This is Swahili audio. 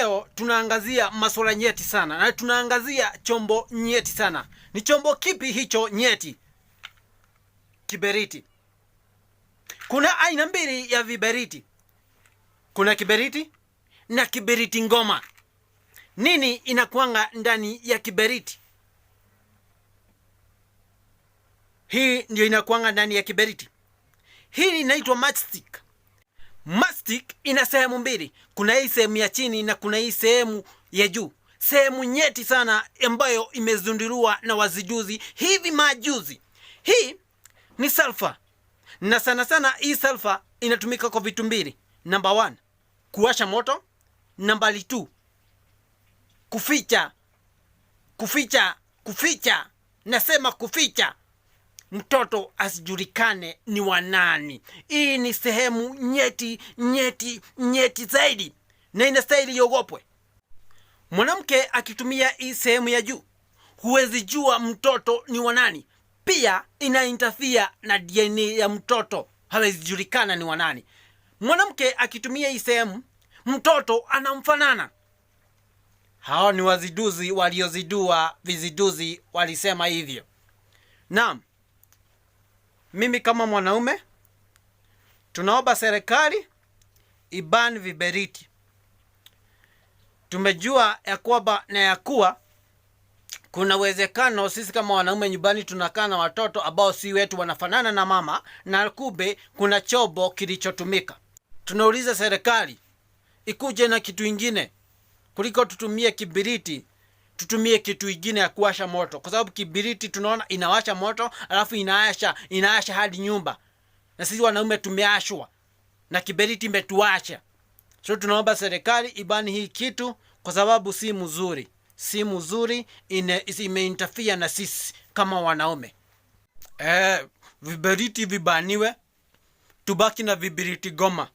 Leo tunaangazia masuala nyeti sana, na tunaangazia chombo nyeti sana. Ni chombo kipi hicho nyeti? Kiberiti. Kuna aina mbili ya viberiti. Kuna kiberiti na kiberiti ngoma. Nini inakuanga ndani ya kiberiti? Hii ndio inakuanga ndani ya kiberiti. Hii inaitwa matchstick. Matchstick ina sehemu mbili. Kuna hii sehemu ya chini na kuna hii sehemu ya juu. Sehemu nyeti sana ambayo imezunduliwa na wazijuzi hivi majuzi. Hii ni sulfur. Na sana sana hii sulfur inatumika kwa vitu mbili. Number 1, kuwasha moto. Number 2, kuficha. Nasema kuficha mtoto asijulikane ni wanani. Hii ni sehemu nyeti zaidi, na inastahili iogopwe. Mwanamke akitumia hii sehemu ya juu, huwezi jua mtoto ni wanani. Pia inainterfere na DNA ya mtoto, hawezi julikana ni wanani. Mwanamke akitumia hii sehemu, mtoto anamfanana. Hao ni waziduzi waliozidua viziduzi, walisema hivyo. Naam, mimi kama mwanaume tunaomba serikali ibani viberiti. Tumejua ya kwamba na ya kuwa kuna uwezekano sisi kama wanaume nyumbani tunakaa na watoto ambao si wetu, wanafanana na mama, na kumbe kuna chombo kilichotumika. Tunauliza serikali ikuje na kitu ingine kuliko tutumie kiberiti. Tutumie kitu ingine ya kuwasha moto, kwa sababu kiberiti tunaona inawasha moto alafu inaasha hadi nyumba, na sisi wanaume tumeashwa na kiberiti imetuasha. So tunaomba serikali ibani hii kitu, kwa sababu si mzuri, imeinterfere na sisi kama wanaume. Viberiti vibaniwe, tubaki na viberiti goma.